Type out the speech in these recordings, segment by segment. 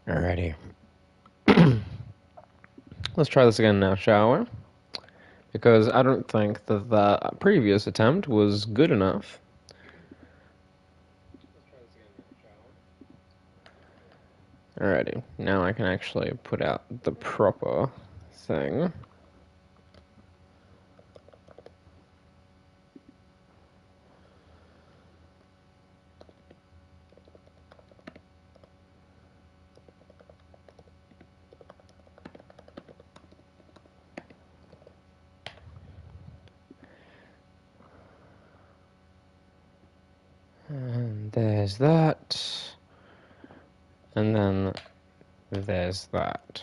Alrighty. Let's try this again now, shall we? Because I don't think that the previous attempt was good enough. Alrighty, now I can actually put out the proper thing. And there's that. And then there's that.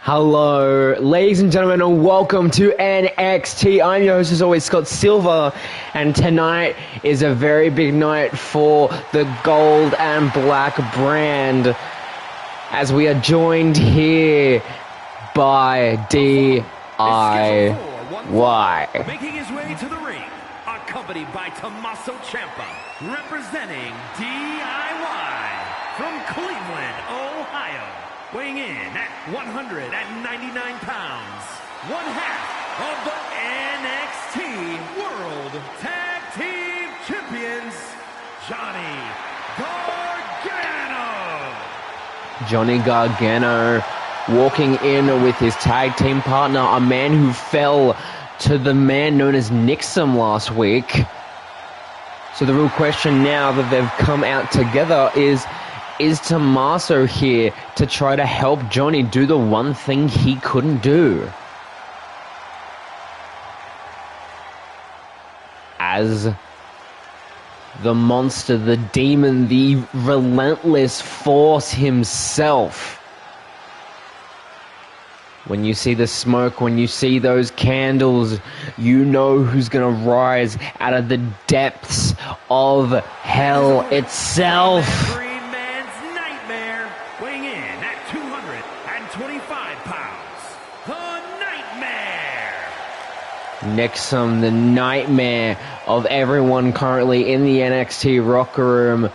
Hello, ladies and gentlemen, and welcome to NXT. I'm your host, as always, Scott Silver, and tonight is a very big night for the gold and black brand, as we are joined here by DIY. Making his way to the ring, accompanied by Tommaso Ciampa, representing DIY from Cleveland, Ohio. Weighing in at 199 pounds, one half of the NXT World Tag Team Champions, Johnny Gargano. Johnny Gargano walking in with his tag team partner, a man who fell to the man known as Nixon last week. So the real question now that they've come out together is Tommaso here to try to help Johnny do the one thing he couldn't do? As the monster, the demon, the relentless force himself. When you see the smoke, when you see those candles, you know who's going to rise out of the depths of hell itself. Nixon, the nightmare of everyone currently in the NXT locker room.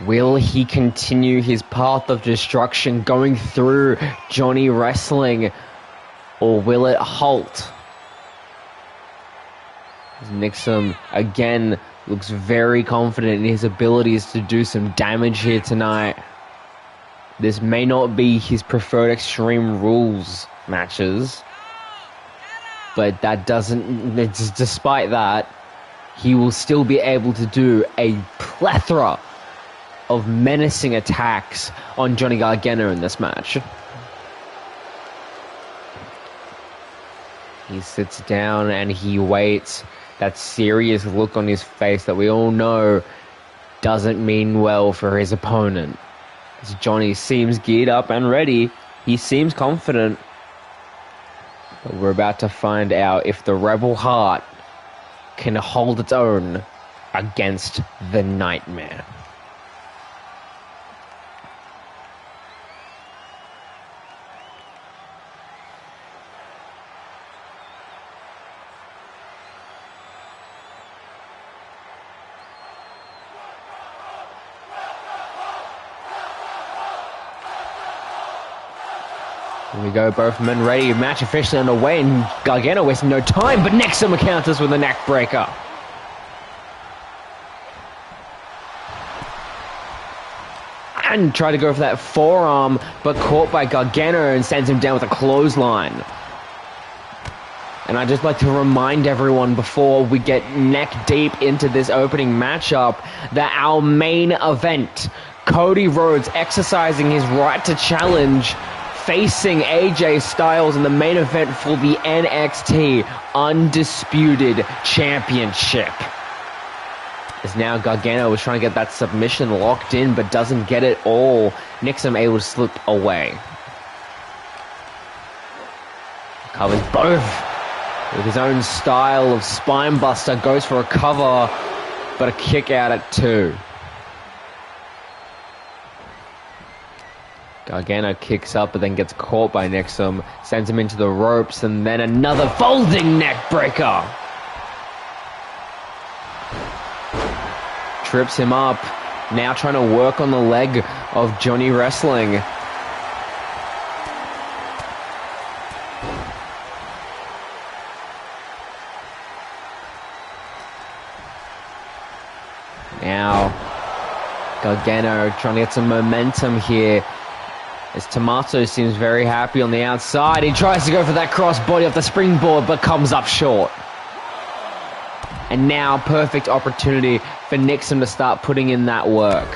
Will he continue his path of destruction going through Johnny wrestling, or will it halt? Nixon again looks very confident in his abilities to do some damage here tonight. This may not be his preferred Extreme Rules matches, but that doesn't, despite that, he will still be able to do a plethora of menacing attacks on Johnny Gargano in this match. He sits down and he waits. That serious look on his face that we all know doesn't mean well for his opponent. As Johnny seems geared up and ready, he seems confident. But we're about to find out if the Rebel Heart can hold its own against the Nightmare. Here we go, both men ready. Match officially underway, and Gargano wasting no time, but Nixon counters with a neck breaker. And tried to go for that forearm, but caught by Gargano and sends him down with a clothesline. And I'd just like to remind everyone before we get neck deep into this opening matchup that our main event, Cody Rhodes exercising his right to challenge, facing AJ Styles in the main event for the NXT Undisputed Championship. As now Gargano was trying to get that submission locked in, but doesn't get it all. Nixon able to slip away. Covers both with his own style of spine buster. Goes for a cover, but a kick out at 2. Gargano kicks up, but then gets caught by Nixon, sends him into the ropes, and then another folding neck breaker. trips him up. Now trying to work on the leg of Johnny Wrestling. Now, Gargano trying to get some momentum here. As Tommaso seems very happy on the outside. He tries to go for that crossbody off the springboard, but comes up short. And now, perfect opportunity for Nixon to start putting in that work.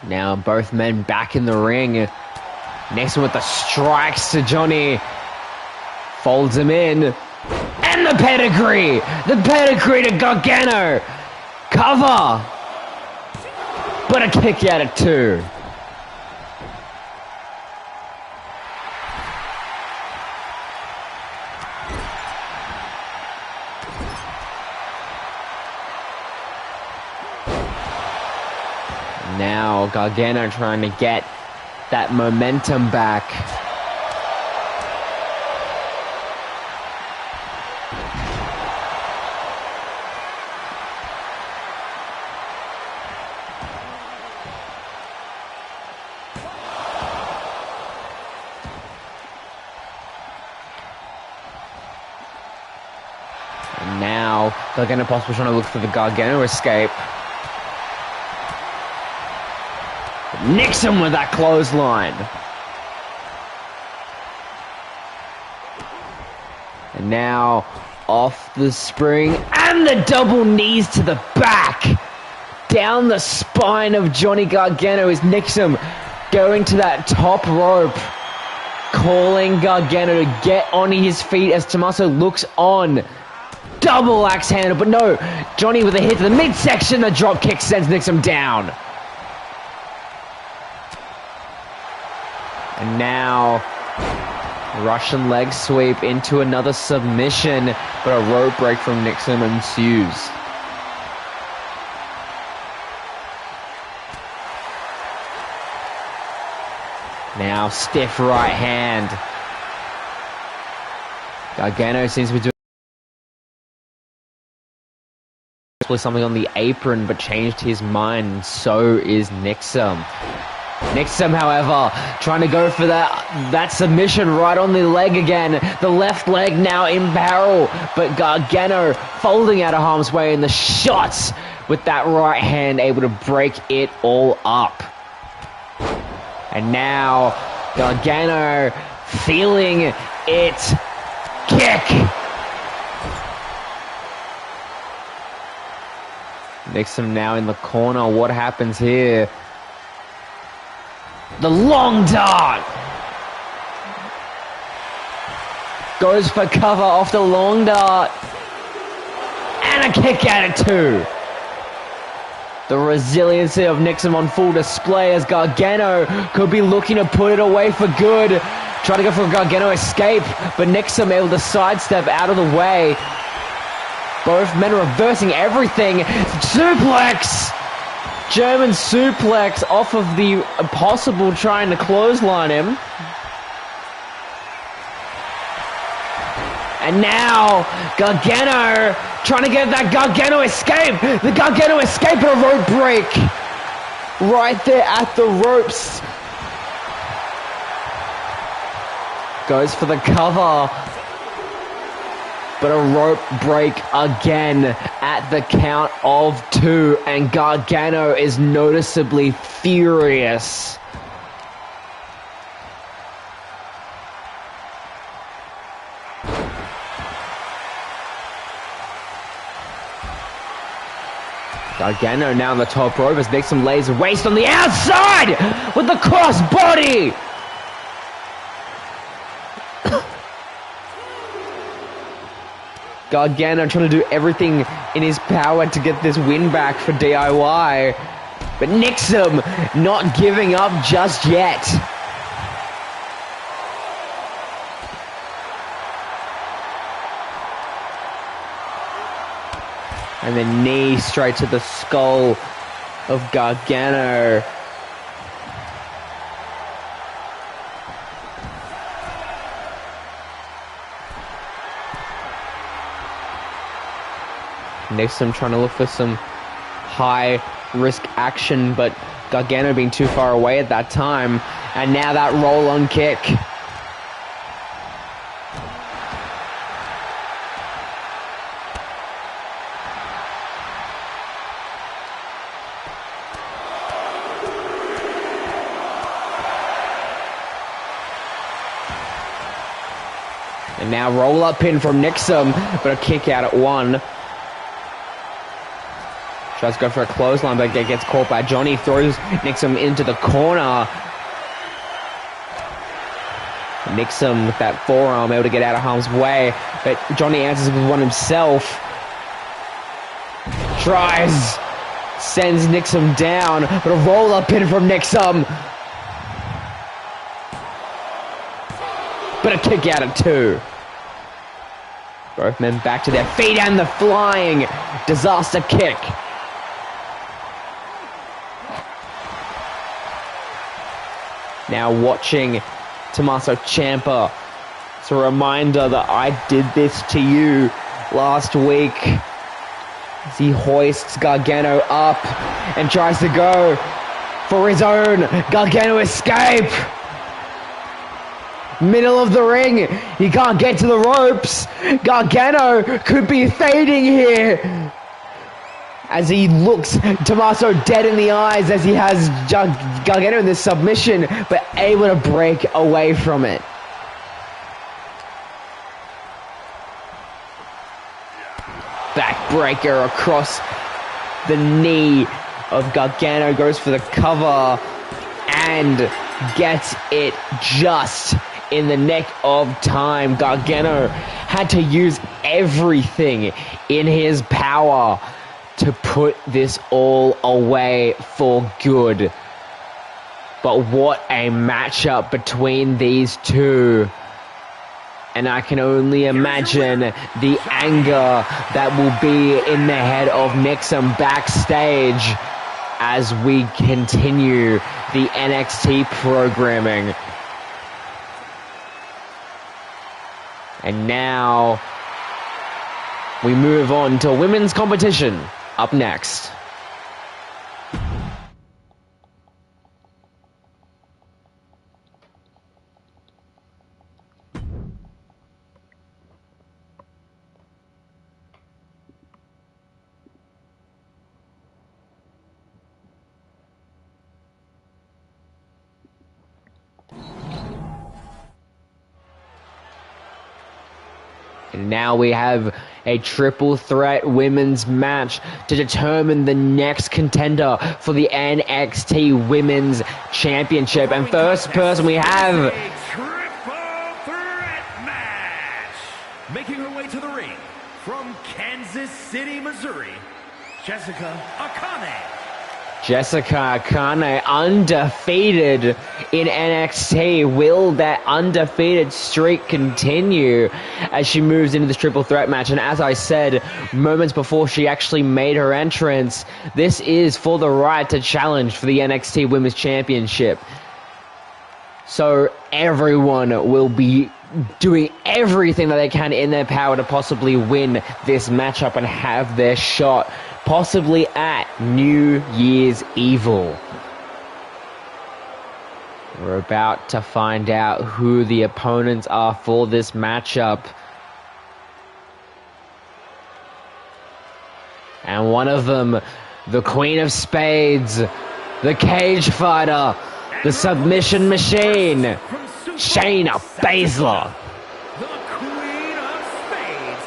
Now both men back in the ring. Nixon with the strikes to Johnny. Folds him in. And the pedigree! The pedigree to Gargano! Cover! But a kick out at 2. Now Gargano trying to get that momentum back. And now Gargano possibly trying to look for the Gargano escape. Nixon with that clothesline. And now off the spring and the double knees to the back. Down the spine of Johnny Gargano is Nixon going to that top rope. Calling Gargano to get on his feet as Tommaso looks on. Double axe handle, but no. Johnny with a hit to the midsection. The drop kick sends Nixon down. And now, Russian leg sweep into another submission, but a rope break from Nixon ensues. Now, stiff right hand. Gargano seems to be doing something on the apron, but changed his mind. So is Nixon. Nixon, however, trying to go for that submission right on the leg again. The left leg now in barrel, but Gargano folding out of harm's way in the shots with that right hand, able to break it all up. And now Gargano feeling it. Kick! Nixon now in the corner. What happens here? The long dart! Goes for cover off the long dart. And a kick out at 2. The resiliency of Nixon on full display as Gargano could be looking to put it away for good. Trying to go for a Gargano escape, but Nixon able to sidestep out of the way. Both men reversing everything. Suplex! German suplex off of the possible trying to clothesline him. And now Gargano trying to get that Gargano escape. The Gargano escape and a rope break. Right there at the ropes. Goes for the cover. But a rope break again at the count of 2, and Gargano is noticeably furious. Gargano now on the top rope as Nixon lays waste on the outside with the cross body. Gargano trying to do everything in his power to get this win back for DIY. But Nixon not giving up just yet. And the knee straight to the skull of Gargano. Nixon trying to look for some high-risk action, but Gargano being too far away at that time. And now that roll-on kick. And now roll-up pin from Nixon, but a kick out at one. Tries to go for a clothesline, but gets caught by Johnny. Throws Nixon into the corner. Nixon with that forearm, able to get out of harm's way. But Johnny answers with one himself. Tries. Sends Nixon down, but a roll-up pin from Nixon. But a kick out at two. Both men back to their feet and the flying disaster kick. Now watching Tommaso Ciampa. It's a reminder that I did this to you last week. As he hoists Gargano up and tries to go for his own Gargano escape. Middle of the ring. He can't get to the ropes. Gargano could be fading here. As he looks Tommaso dead in the eyes as he has Gargano in this submission, but able to break away from it. Backbreaker across the knee of Gargano, goes for the cover and gets it just in the nick of time. Gargano had to use everything in his power to put this all away for good. But what a matchup between these two. And I can only imagine the anger that will be in the head of Nixon backstage as we continue the NXT programming. And now we move on to women's competition. Up next. And now we have a triple threat women's match to determine the next contender for the NXT Women's Championship. And first person we have... a triple threat match. Making her way to the ring from Kansas City, Missouri, Jessica Akane. Jessica Akane, undefeated in NXT. Will that undefeated streak continue as she moves into this triple threat match? And as I said moments before she actually made her entrance, this is for the right to challenge for the NXT Women's Championship. So everyone will be doing everything that they can in their power to possibly win this matchup and have their shot, possibly at New Year's Evil. We're about to find out who the opponents are for this matchup. And one of them, the Queen of Spades, the Cage Fighter, the Submission Machine, Shayna Baszler. The Queen of Spades,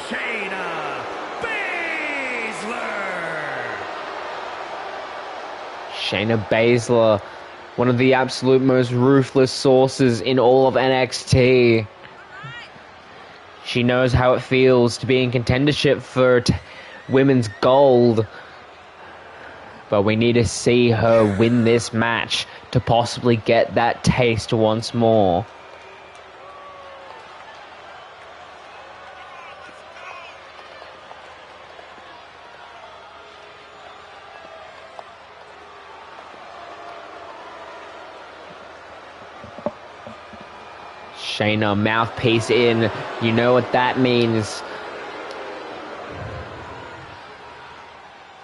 Shayna Baszler. Shayna Baszler, one of the absolute most ruthless sources in all of NXT. She knows how it feels to be in contendership for women's gold. But we need to see her win this match to possibly get that taste once more. Shayna, mouthpiece in. You know what that means.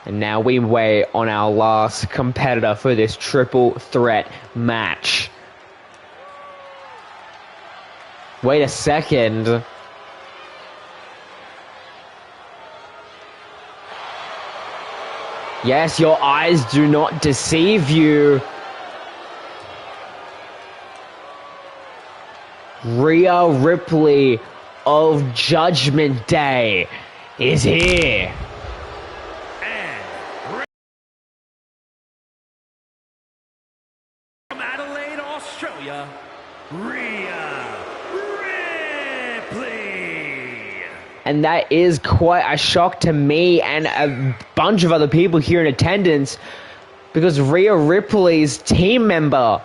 And now we wait on our last competitor for this triple threat match. Wait a second. Yes, your eyes do not deceive you. Rhea Ripley of Judgment Day is here. And from Adelaide, Australia, Rhea Ripley. And that is quite a shock to me and a bunch of other people here in attendance, because Rhea Ripley's team member,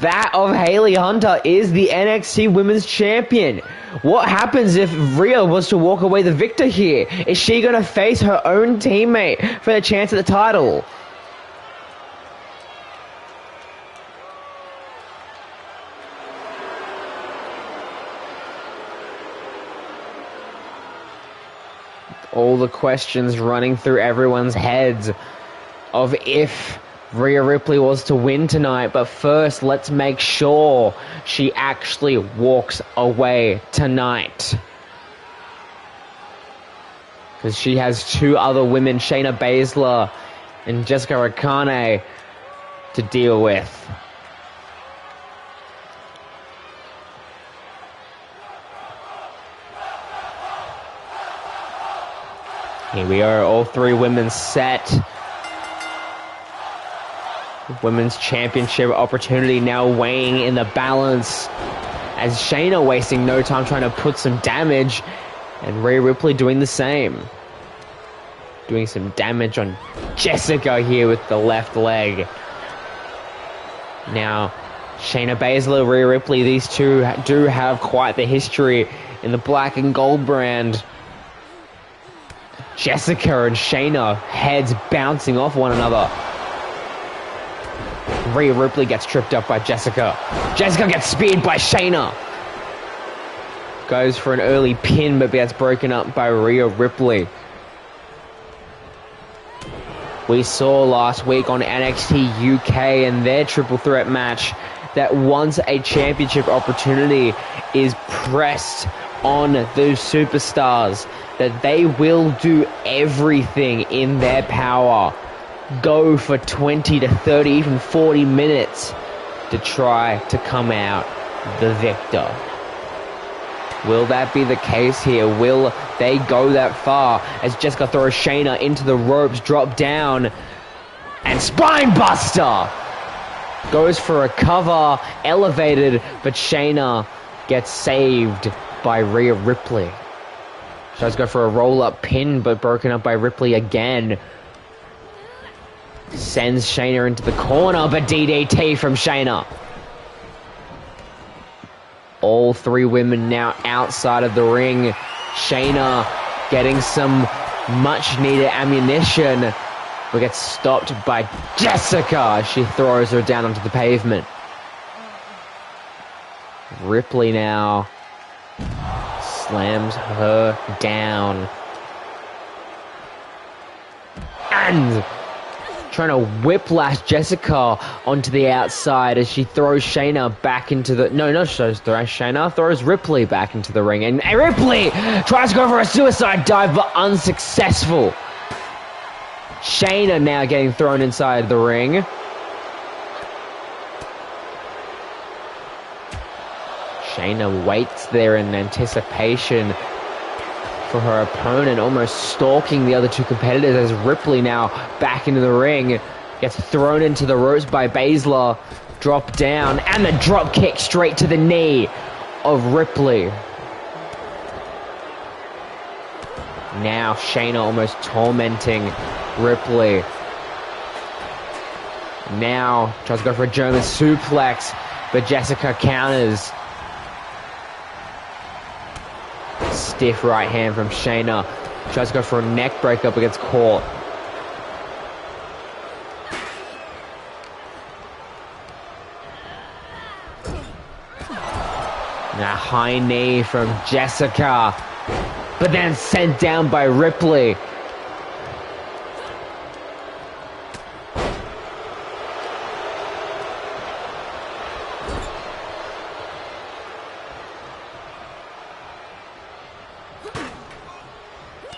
that of Hayley Hunter, is the NXT Women's Champion. What happens if Rhea was to walk away the victor here? Is she going to face her own teammate for the chance at the title? All the questions running through everyone's heads of if Rhea Ripley was to win tonight. But first, let's make sure she actually walks away tonight, because she has two other women, Shayna Baszler and Jessica Rakane, to deal with. Here we are, all three women set. Women's Championship opportunity now weighing in the balance, as Shayna wasting no time trying to put some damage, and Rhea Ripley doing the same. Doing some damage on Jessica here with the left leg. Now, Shayna Baszler, Rhea Ripley, these two do have quite the history in the black and gold brand. Jessica and Shayna, heads bouncing off one another. Rhea Ripley gets tripped up by Jessica. Jessica gets speared by Shayna. Goes for an early pin, but gets broken up by Rhea Ripley. We saw last week on NXT UK and their triple threat match that once a championship opportunity is pressed on those superstars, that they will do everything in their power, go for 20 to 30, even 40 minutes to try to come out the victor. Will that be the case here? Will they go that far as Jessica throws Shayna into the ropes, drop down, and spine buster? Goes for a cover, elevated, but Shayna gets saved by Rhea Ripley. Tries to go for a roll-up pin, but broken up by Ripley again. Sends Shayna into the corner, but DDT from Shayna. All three women now outside of the ring. Shayna getting some much-needed ammunition, but gets stopped by Jessica. She throws her down onto the pavement. Ripley now slams her down. And trying to whiplash Jessica onto the outside as she throws Shayna back into the... No, not Shayna. Throws Ripley back into the ring. And Ripley tries to go for a suicide dive, but unsuccessful. Shayna now getting thrown inside the ring. Shayna waits there in anticipation for her opponent, almost stalking the other two competitors, as Ripley now back into the ring, gets thrown into the ropes by Baszler, drop down, and the drop kick straight to the knee of Ripley. Now Shayna almost tormenting Ripley. Now tries to go for a German suplex, but Jessica counters. Stiff right hand from Shayna. Tries to go for a neck breaker, but gets caught. A high knee from Jessica, but then sent down by Ripley.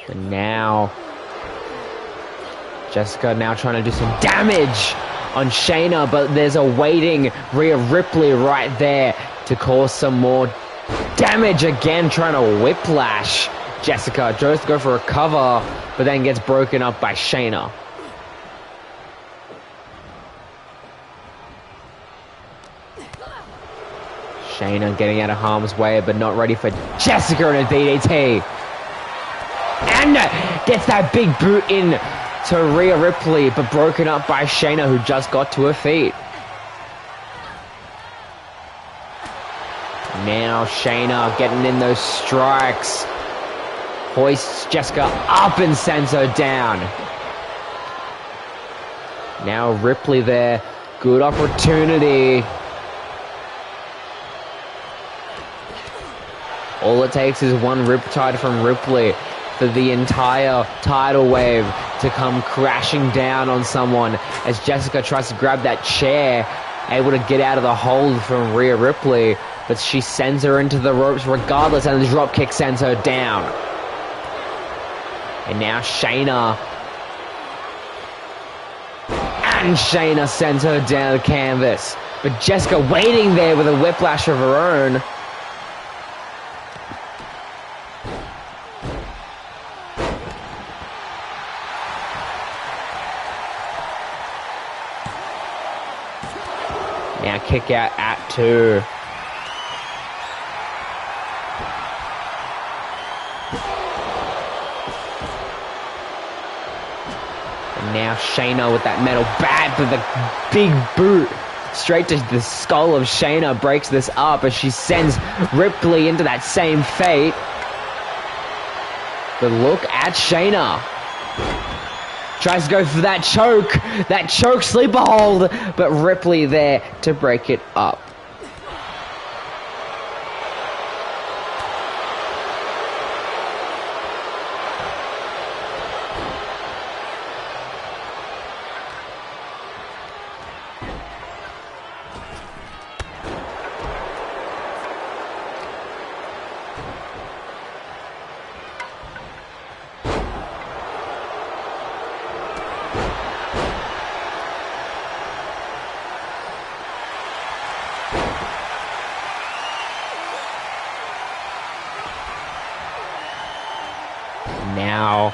And now Jessica now trying to do some damage on Shayna, but there's a waiting Rhea Ripley right there to cause some more damage again, trying to whiplash Jessica. Tries to go for a cover, but then gets broken up by Shayna. Shayna getting out of harm's way, but not ready for Jessica in a DDT. And gets that big boot in to Rhea Ripley, but broken up by Shayna, who just got to her feet. Now Shayna getting in those strikes. Hoists Jessica up and sends her down. Now Ripley there. Good opportunity. All it takes is one riptide from Ripley for the entire tidal wave to come crashing down on someone as Jessica tries to grab that chair, able to get out of the hold from Rhea Ripley, but she sends her into the ropes regardless, and the drop kick sends her down. And now Shayna sends her down the canvas, but Jessica waiting there with a whiplash of her own. Now kick out at 2. And now Shayna with that metal bat with a big boot straight to the skull of Shayna breaks this up as she sends Ripley into that same fate. But look at Shayna. Tries to go for that choke sleeper hold, but Ripley there to break it up. Now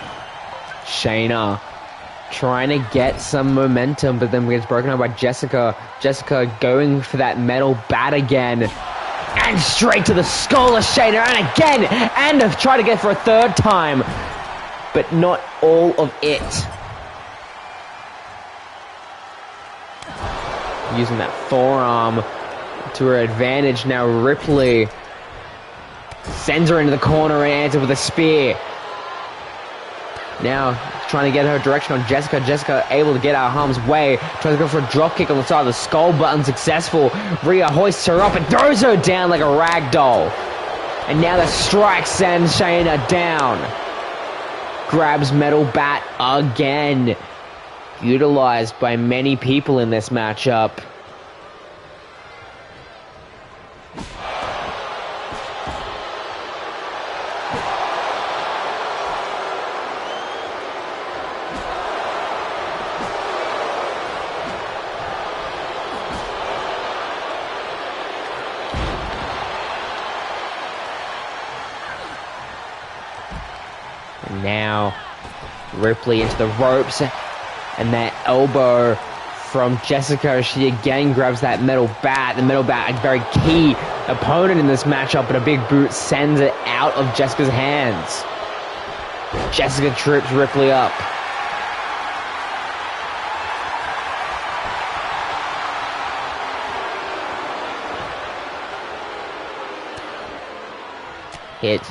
Shayna trying to get some momentum, but then gets broken up by Jessica. Jessica going for that metal bat again, and straight to the skull of Shayna, and again, and try to get for a third time, but not all of it. Using that forearm to her advantage. Now Ripley sends her into the corner and answers with a spear. Now trying to get her direction on Jessica. Jessica able to get out of harm's way. Tries to go for a drop kick on the side of the skull, but unsuccessful. Rhea hoists her up and throws her down like a rag doll. And now the strike sends Shayna down. Grabs metal bat again. Utilized by many people in this matchup. And now Ripley into the ropes, and that elbow from Jessica. She again grabs that metal bat. The metal bat, a very key opponent in this matchup, but a big boot sends it out of Jessica's hands. Jessica trips Ripley up. Hit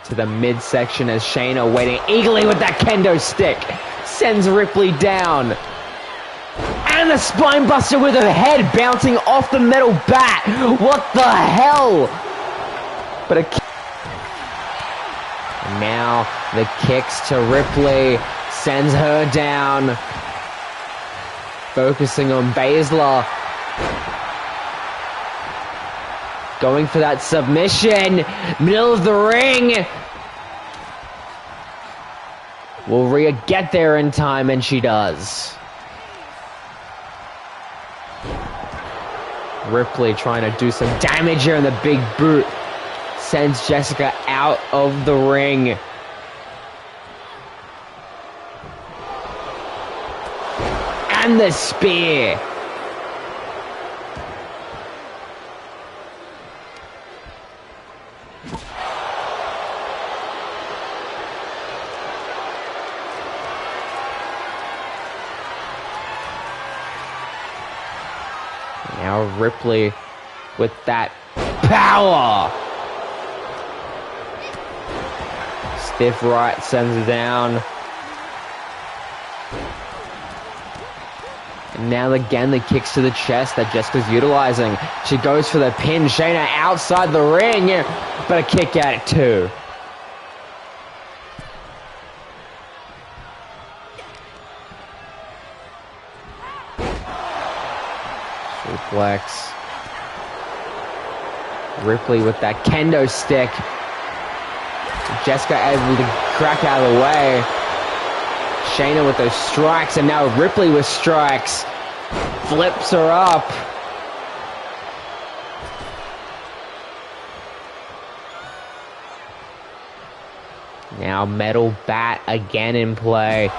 to the midsection as Shayna waiting eagerly with that kendo stick. Sends Ripley down. And the spine buster with her head bouncing off the metal bat. What the hell? But now the kicks to Ripley sends her down. Focusing on Baszler. Going for that submission. Middle of the ring. Will Rhea get there in time? And she does. Ripley trying to do some damage here in the big boot. Sends Jessica out of the ring. And the spear. Now Ripley with that power. Stiff right sends her down. And now again the kicks to the chest that Jessica's utilizing. She goes for the pin. Shayna outside the ring. But a kick out at 2. Suplex. Ripley with that kendo stick. Jessica able to crack out of the way. Shayna with those strikes, and now Ripley with strikes. Flips her up. Now metal bat again in play.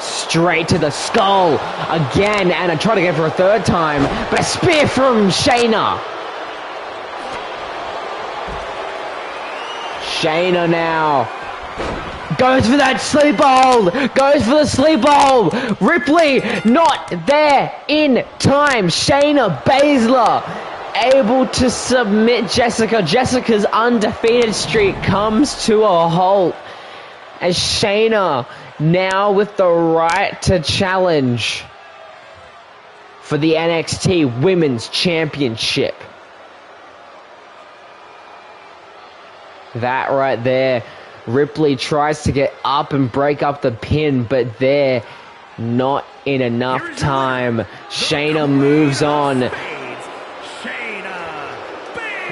Straight to the skull again, and I try to get for a third time, but a spear from Shayna. Shayna now goes for that sleep hold. Goes for the sleep hold. Ripley not there in time. Shayna Baszler able to submit Jessica. Jessica's undefeated streak comes to a halt as Shayna now with the right to challenge for the NXT Women's Championship. That right there. Ripley tries to get up and break up the pin, but there, not in enough time. Shayna moves on.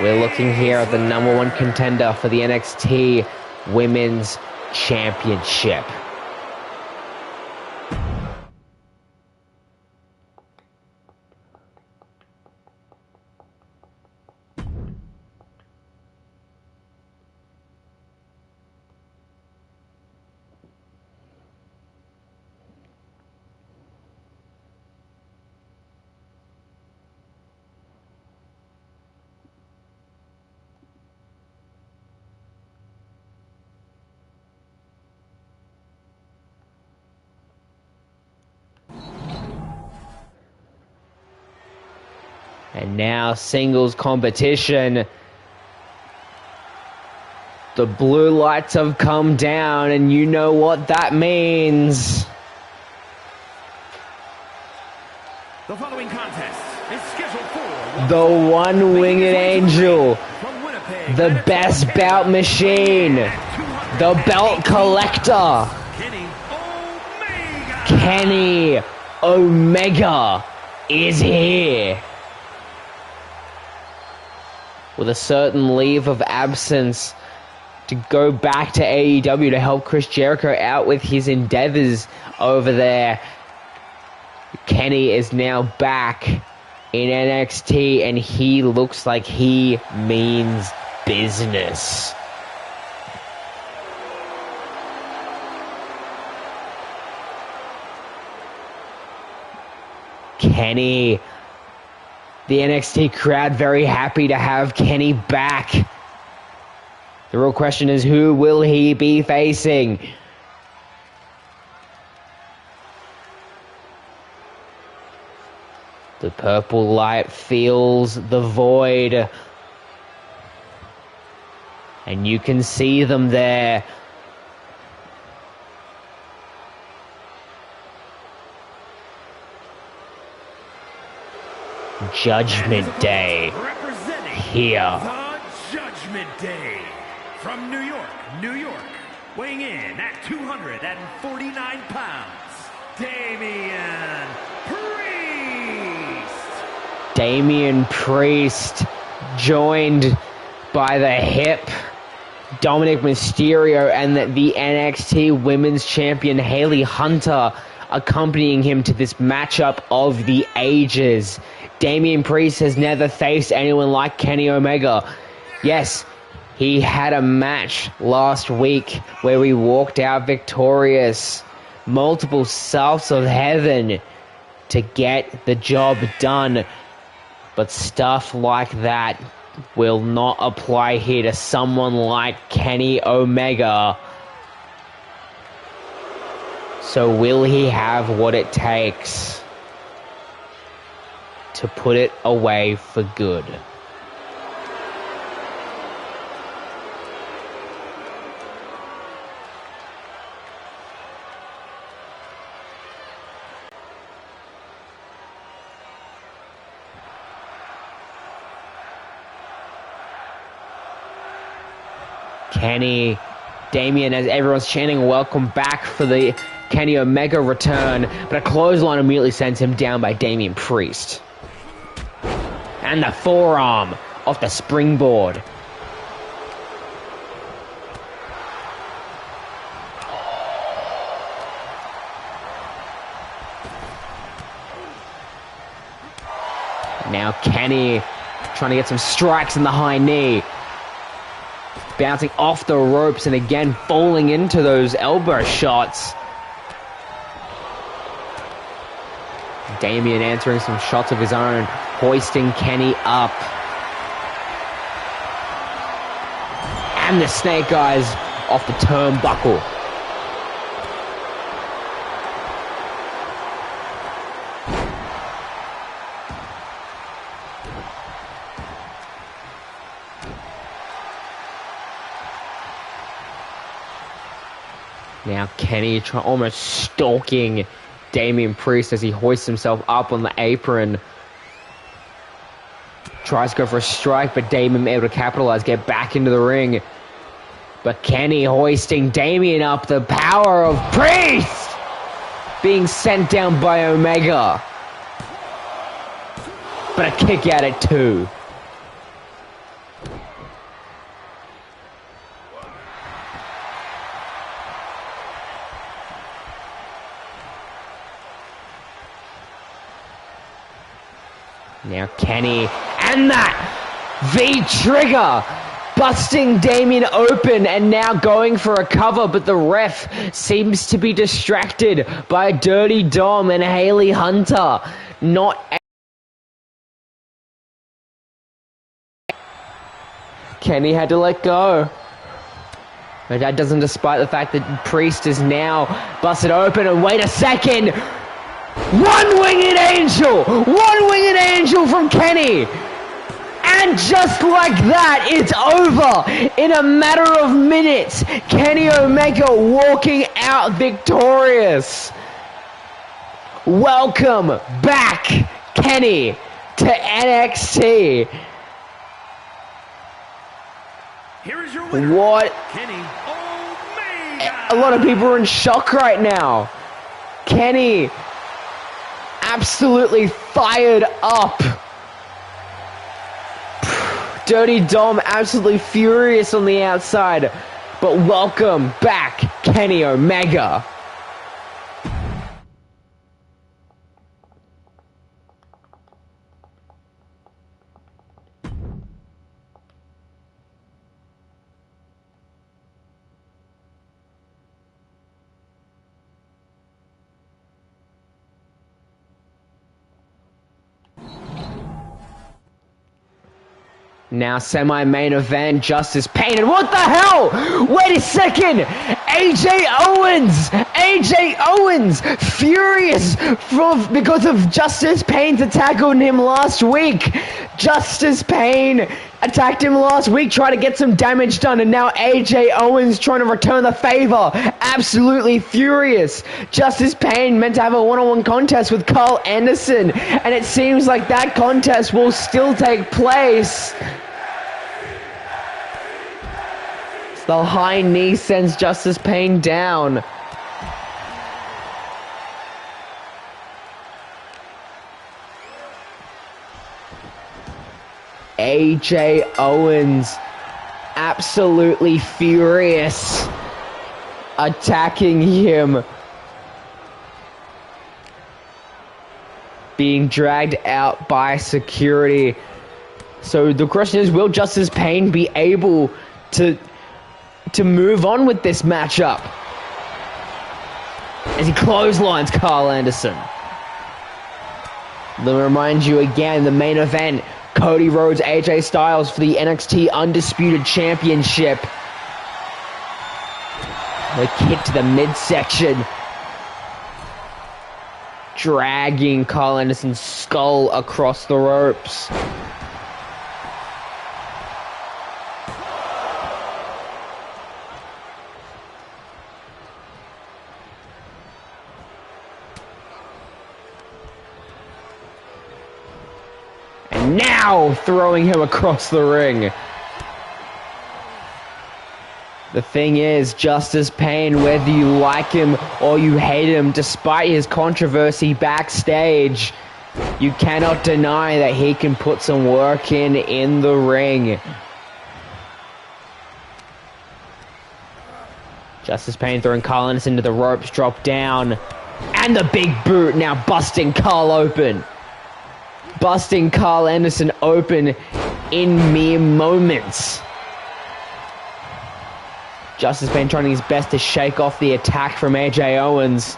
We're looking here at the #1 contender for the NXT Women's Championship. And now singles competition. The blue lights have come down, and you know what that means. The following contest is scheduled for the one-winged angel, the best bout machine, the belt collector, Kenny Omega is here. With a certain leave of absence to go back to AEW to help Chris Jericho out with his endeavors over there, Kenny is now back in NXT, and he looks like he means business. Kenny, the NXT crowd very happy to have Kenny back. The real question is, who will he be facing? The purple light fills the void, and you can see them there. Judgment Day here. Judgment Day. From New York, New York, weighing in at 249 pounds, Damian Priest. Damian Priest, joined by the hip Dominic Mysterio and the NXT Women's Champion Hayley Hunter, accompanying him to this matchup of the ages. Damian Priest has never faced anyone like Kenny Omega. Yes, he had a match last week where we walked out victorious. Multiple salves of heaven to get the job done. But stuff like that will not apply here to someone like Kenny Omega. So will he have what it takes to put it away for good? Damian, as everyone's chanting welcome back for the Kenny Omega return, but a clothesline immediately sends him down by Damian Priest. And the forearm off the springboard. Now Kenny trying to get some strikes in the high knee. Bouncing off the ropes and again falling into those elbow shots. Damian answering some shots of his own, hoisting Kenny up. And the snake eyes off the turnbuckle. Now Kenny almost stalking Damian Priest as he hoists himself up on the apron. Tries to go for a strike, but Damian able to capitalize, get back into the ring. But Kenny hoisting Damian up, the power of Priest being sent down by Omega. But a kick out at 2. Now Kenny, and that V-trigger, busting Damian open and now going for a cover, but the ref seems to be distracted by Dirty Dom and Hayley Hunter. Kenny had to let go. But that doesn't despite the fact that Priest is now busted open, and wait a second! One-winged angel! One-winged angel from Kenny! And just like that, it's over! In a matter of minutes, Kenny Omega walking out victorious. Welcome back, Kenny, to NXT. Here is your winner, what? Kenny Omega. A lot of people are in shock right now. Kenny absolutely fired up. Dirty Dom absolutely furious on the outside. But welcome back, Kenny Omega. Now semi-main event, Justice Pain, and what the hell? Wait a second! AJ Owens, furious because of Justice Pain's attack on him last week. Justice Pain attacked him last week, trying to get some damage done, and now AJ Owens trying to return the favor. Absolutely furious. Justice Pain meant to have a one-on-one contest with Carl Anderson, and it seems like that contest will still take place. The high knee sends Justice Pain down. AJ Owens absolutely furious, attacking him, being dragged out by security. So the question is, will Justice Pain be able to move on with this matchup as he clotheslines Carl Anderson? Let me remind you again, the main event, Cody Rhodes, AJ Styles for the NXT Undisputed Championship. The kick to the midsection, dragging Carl Anderson's skull across the ropes. And now throwing him across the ring. The thing is, Justice Pain, whether you like him or you hate him, despite his controversy backstage, you cannot deny that he can put some work in the ring. Justice Pain throwing Carl Anderson into the ropes, drop down. And the big boot now busting Carl open. Busting Carl Anderson open in mere moments. Justice Pain trying his best to shake off the attack from AJ Owens.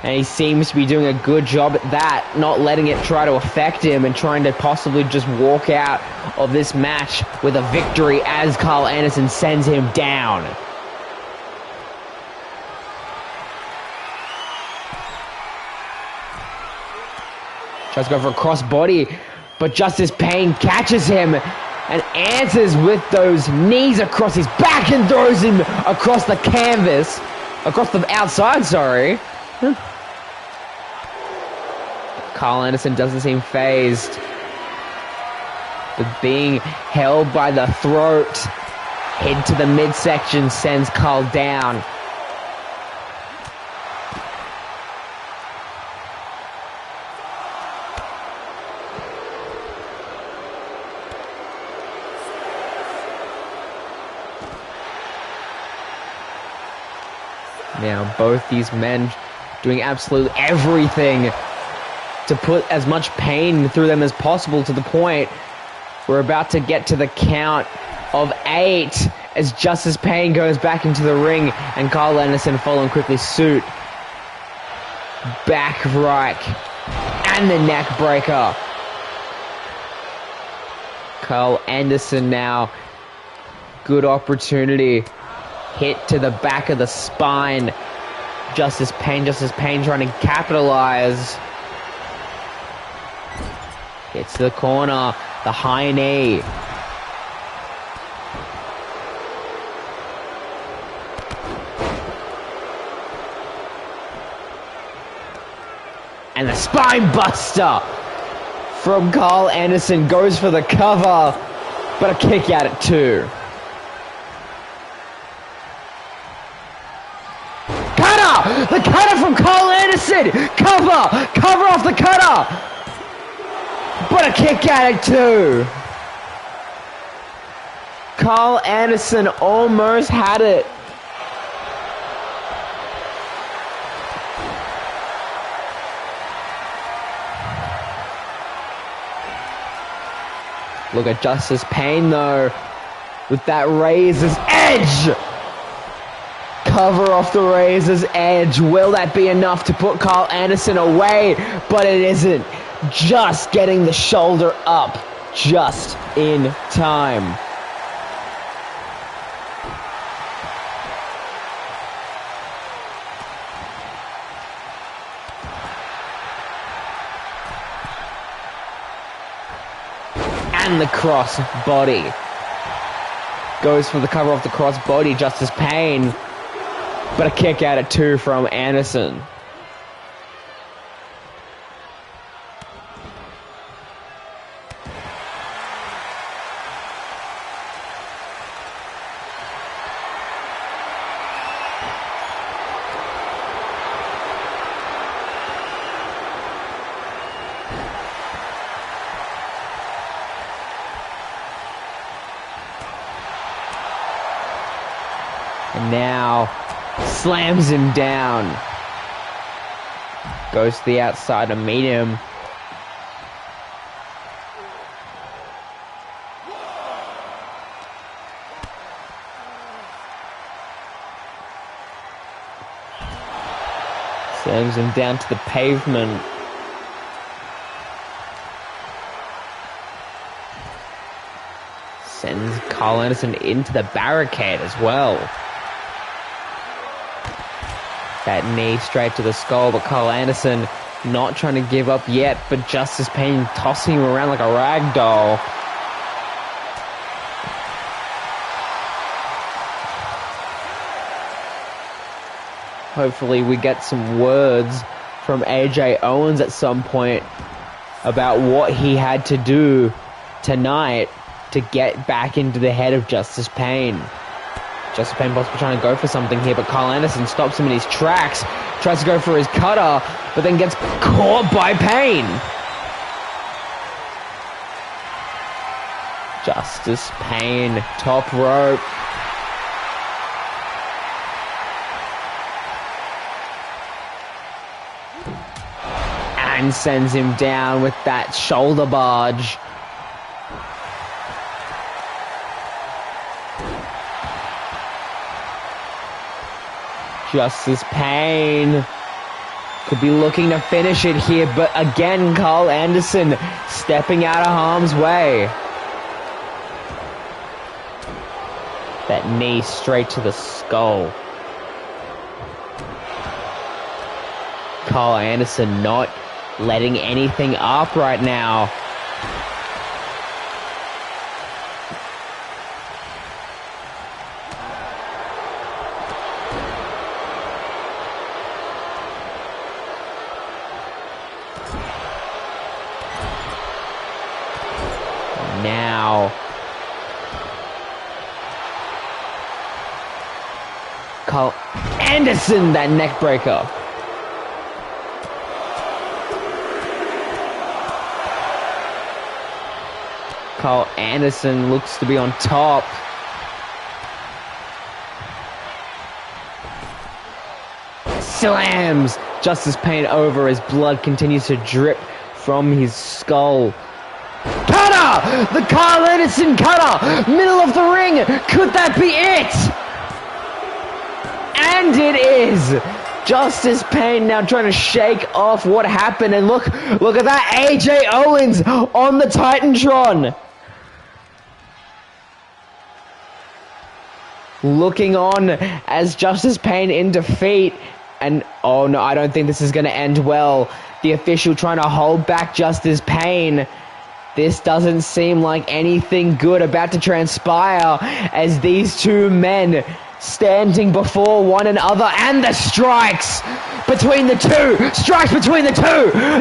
And he seems to be doing a good job at that, not letting it try to affect him and trying to possibly just walk out of this match with a victory as Carl Anderson sends him down. Tries to go for a crossbody, but Justice Pain catches him and answers with those knees across his back and throws him across the canvas. Across the outside, sorry. Carl Anderson doesn't seem phased. But being held by the throat, head to the midsection sends Carl down. Now, both these men doing absolutely everything to put as much pain through them as possible, to the point we're about to get to the count of 8 as Justice Pain goes back into the ring and Carl Anderson following quickly suit. Back right and the neck breaker. Carl Anderson now, good opportunity. Hit to the back of the spine. Justice Pain trying to capitalize. Hits the corner, the high knee. And the spine buster from Carl Anderson goes for the cover, but a kick out at 2. The cutter from Carl Anderson! Cover off the cutter! But a kick out at 2. Carl Anderson almost had it. Look at Justice Pain though, with that razor's edge. Cover off the razor's edge. Will that be enough to put Carl Anderson away? But it isn't. Just getting the shoulder up just in time. And the cross body. Goes for the cover off the cross body, Justice Pain. But a kick out at 2 from Anderson. And now slams him down. Goes to the outside to meet him. Slams him down to the pavement. Sends Carl Anderson into the barricade as well. That knee straight to the skull, but Carl Anderson not trying to give up yet, but Justice Payne tossing him around like a rag doll. Hopefully we get some words from AJ Owens at some point about what he had to do tonight to get back into the head of Justice Payne. Justice Payne possibly trying to go for something here, but Carl Anderson stops him in his tracks, tries to go for his cutter, but then gets caught by Payne. Justice Payne, top rope. And sends him down with that shoulder barge. Justice Payne could be looking to finish it here, but again, Carl Anderson stepping out of harm's way. That knee straight to the skull. Carl Anderson not letting anything up right now. Now, Carl Anderson, that neck breaker. Carl Anderson looks to be on top. Slams Justice Payne over as blood continues to drip from his skull. Cutter! The Carl Anderson cutter! Middle of the ring! Could that be it? And it is! Justice Payne now trying to shake off what happened, and look at that, AJ Owens on the Titantron! Looking on as Justice Payne in defeat, and oh no, I don't think this is going to end well. The official trying to hold back Justice Payne. This doesn't seem like anything good about to transpire as these two men standing before one another, and the strikes between the two,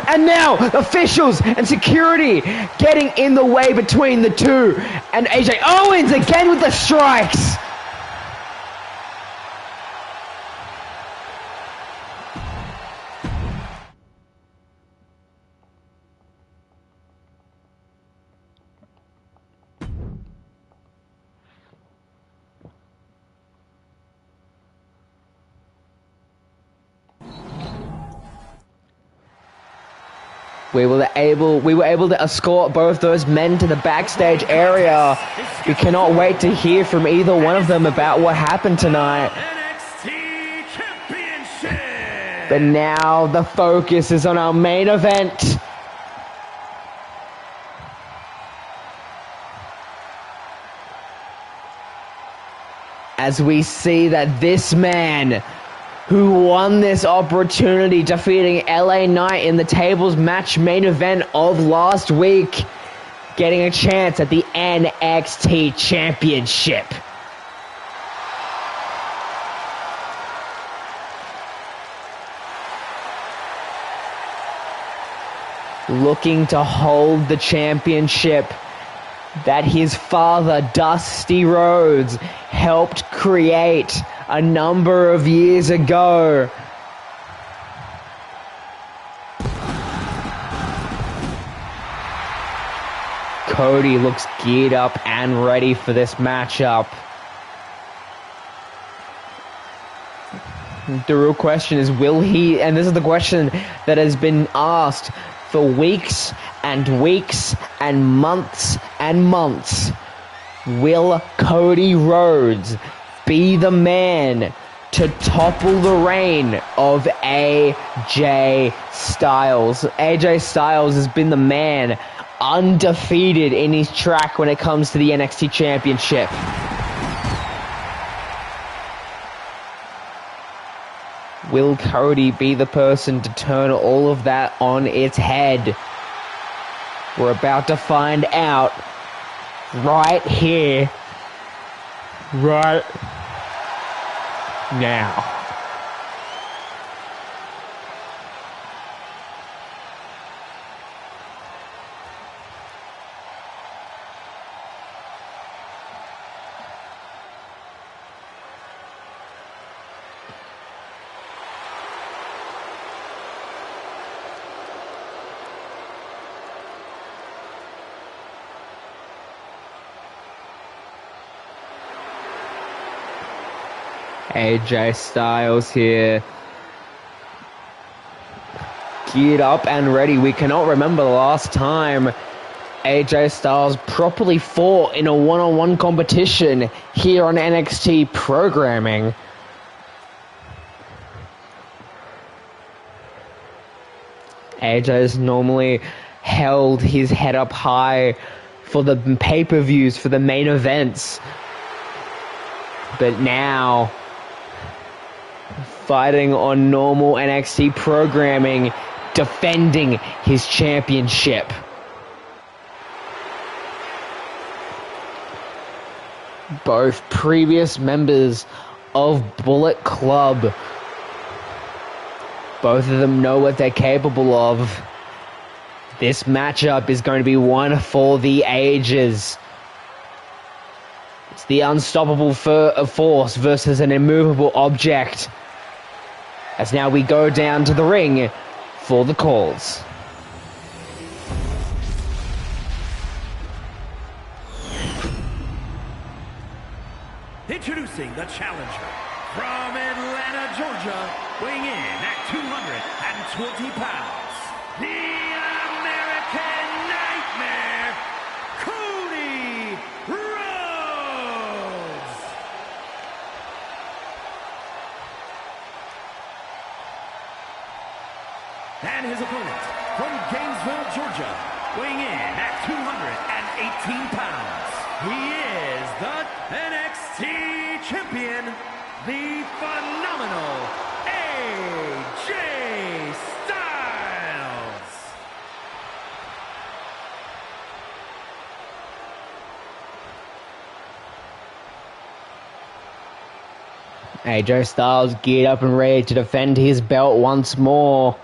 and now officials and security getting in the way between the two, and AJ Owens again with the strikes. We were able to escort both those men to the backstage area. We cannot wait to hear from either one of them about what happened tonight. NXT Championship! But now the focus is on our main event. As we see that this man who won this opportunity, defeating LA Knight in the tables match main event of last week, getting a chance at the NXT Championship. Looking to hold the championship that his father, Dusty Rhodes, helped create a number of years ago. Cody looks geared up and ready for this matchup. The real question is, will he, and this is the question that has been asked for weeks and weeks and months, will Cody Rhodes be the man to topple the reign of AJ Styles? AJ Styles has been the man, undefeated in his track when it comes to the NXT Championship. Will Cody be the person to turn all of that on its head? We're about to find out right here, right now. AJ Styles here, geared up and ready. We cannot remember the last time AJ Styles properly fought in a one-on-one competition here on NXT programming. AJ's normally held his head up high for the pay-per-views, for the main events, but now fighting on normal NXT programming, defending his championship. Both previous members of Bullet Club, both of them know what they're capable of. This matchup is going to be one for the ages. It's the unstoppable force versus an immovable object. As now we go down to the ring for the calls. Introducing the challenger from Atlanta, Georgia, weighing in at 220 pounds, the American Nightmare, Cody Rhodes. And his opponent from Gainesville, Georgia, weighing in at 218 pounds, he is the NXT champion, the phenomenal AJ Styles. AJ Styles geared up and ready to defend his belt once more.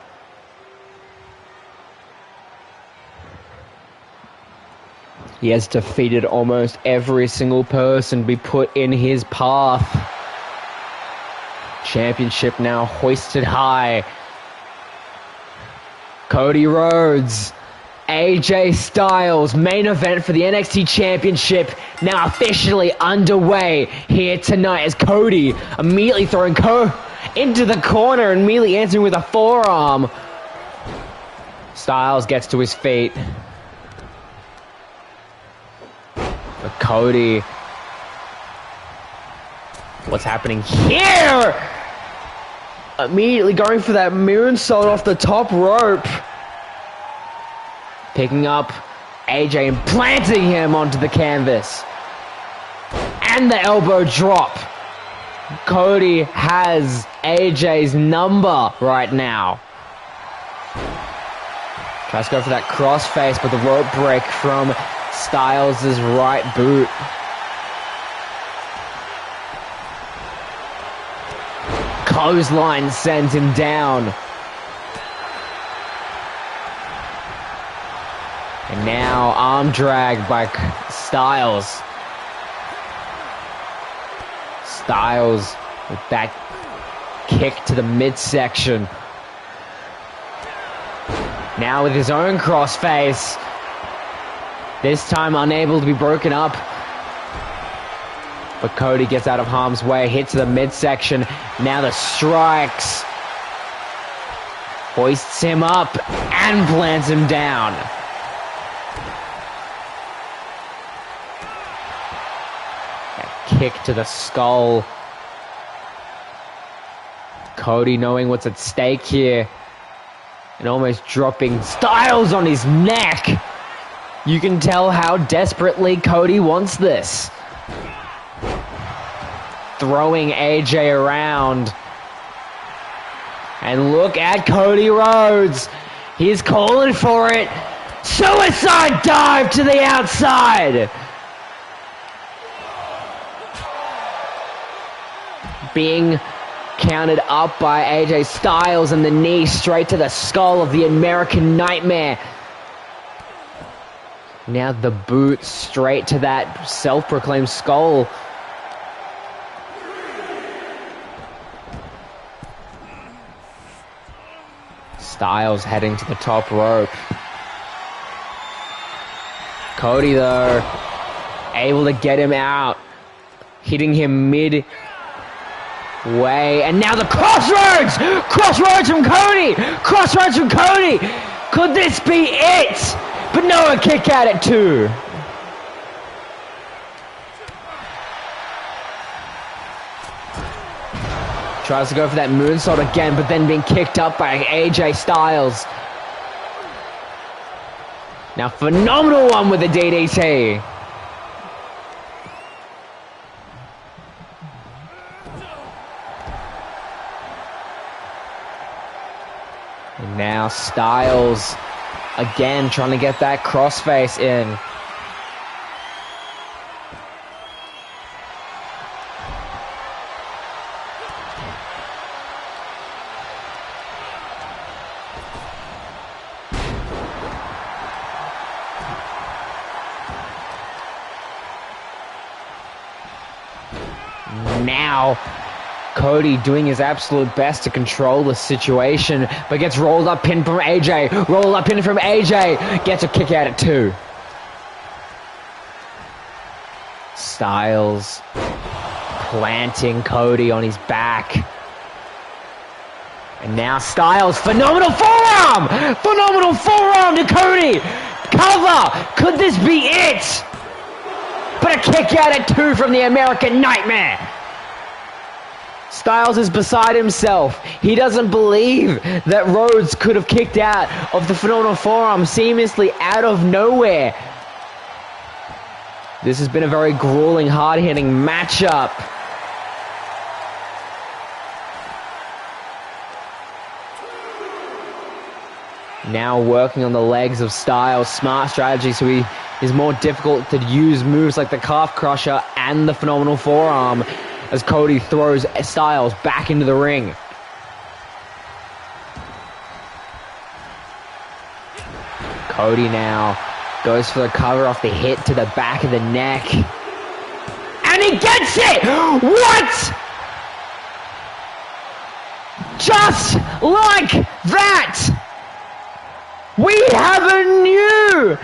He has defeated almost every single person be put in his path. Championship now hoisted high. Cody Rhodes, AJ Styles, main event for the NXT Championship now officially underway here tonight, as Cody immediately throwing into the corner and immediately answering with a forearm. Styles gets to his feet. But Cody, what's happening here? Immediately going for that moonsault off the top rope. Picking up AJ and planting him onto the canvas. And the elbow drop. Cody has AJ's number right now. Tries to go for that crossface, but the rope break from Styles' right boot. Clothesline sends him down. And now arm drag by Styles. Styles with that kick to the midsection. Now with his own crossface. This time unable to be broken up. But Cody gets out of harm's way, hits the midsection. Now the strikes. Hoists him up and plants him down. A kick to the skull. Cody knowing what's at stake here. And almost dropping Styles on his neck. You can tell how desperately Cody wants this. Throwing AJ around. And look at Cody Rhodes. He's calling for it. Suicide dive to the outside. Being counted up by AJ Styles, and the knee straight to the skull of the American Nightmare. Now the boot straight to that self-proclaimed skull. Styles heading to the top rope. Cody, though, able to get him out. Hitting him midway. And now the crossroads! Crossroads from Cody! Crossroads from Cody! Could this be it? But no, a kick out at 2. Tries to go for that moonsault again, but then being kicked up by AJ Styles. Now, phenomenal one with the DDT. And now Styles again trying to get that crossface in. Now, Cody doing his absolute best to control the situation, but gets rolled up pin from AJ. Rolled up pin from AJ. Gets a kick out at 2. Styles planting Cody on his back. And now Styles, phenomenal forearm! Phenomenal forearm to Cody! Cover! Could this be it? But a kick out at 2 from the American Nightmare. Styles is beside himself. He doesn't believe that Rhodes could have kicked out of the phenomenal forearm seamlessly out of nowhere. This has been a very grueling, hard-hitting matchup. Now working on the legs of Styles. Smart strategy, so he is more difficult to use moves like the calf crusher and the phenomenal forearm as Cody throws Styles back into the ring. Cody now goes for the cover off the hit to the back of the neck. And he gets it! What? Just like that! We have a new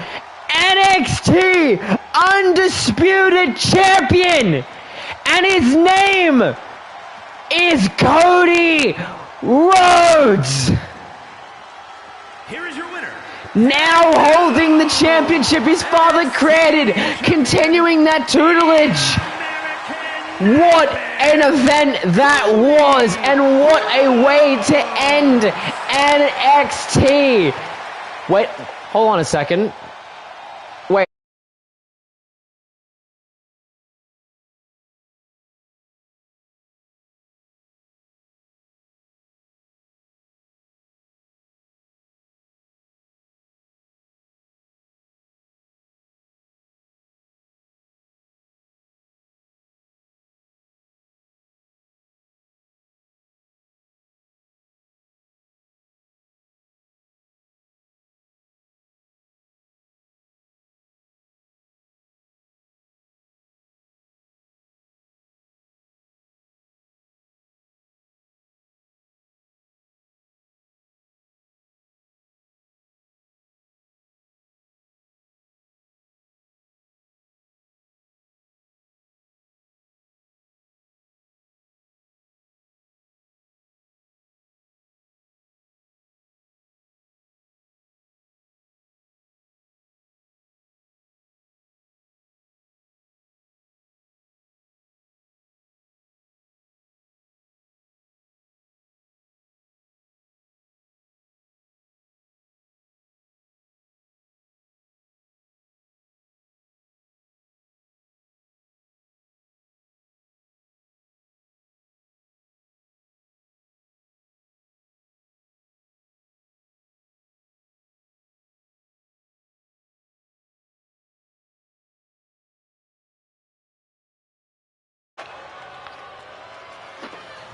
NXT Undisputed Champion! And his name is Cody Rhodes! Here is your winner. Now holding the championship his father created, continuing that tutelage. What an event that was, and what a way to end NXT. Wait, hold on a second. Wait.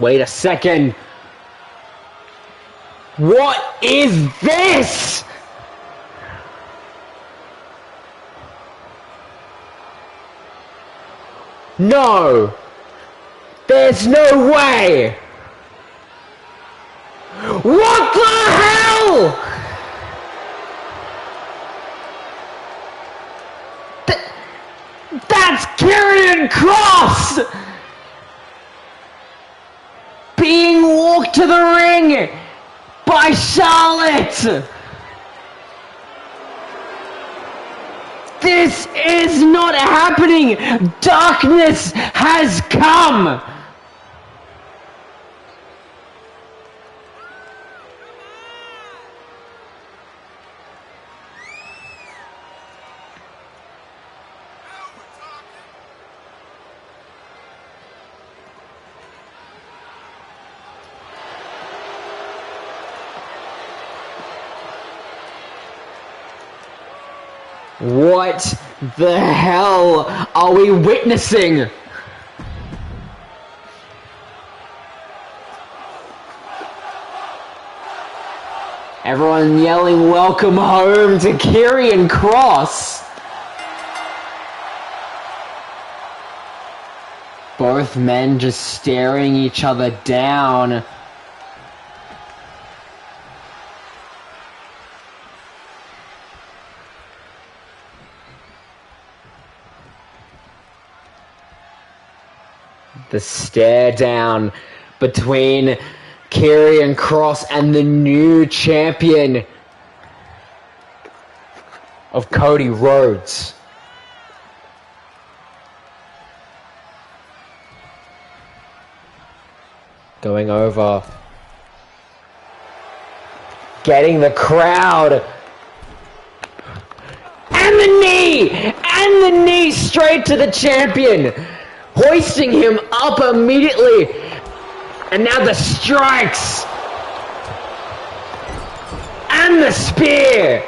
Wait a second. What is this? No. There's no way. What the hell? That's Karrion Kross being walked to the ring by Charlotte. This is not happening. Darkness has come. What the hell are we witnessing? Everyone yelling welcome home to Karrion Kross. Both men just staring each other down. The stare down between Karrion Kross and the new champion of Cody Rhodes. Going over. Getting the crowd. And the knee! And the knee straight to the champion. Hoisting him up immediately. And now the strikes. And the spear.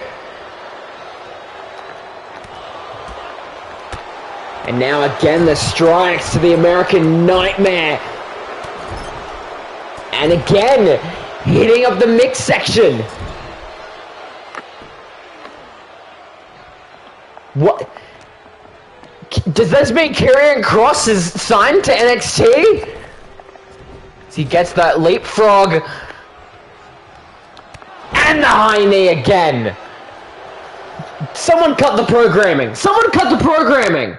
And now again the strikes to the American Nightmare. And again, hitting up the mix section. What? Does this mean Karrion Kross is signed to NXT? He gets that leapfrog. And the high knee again. Someone cut the programming. Someone cut the programming.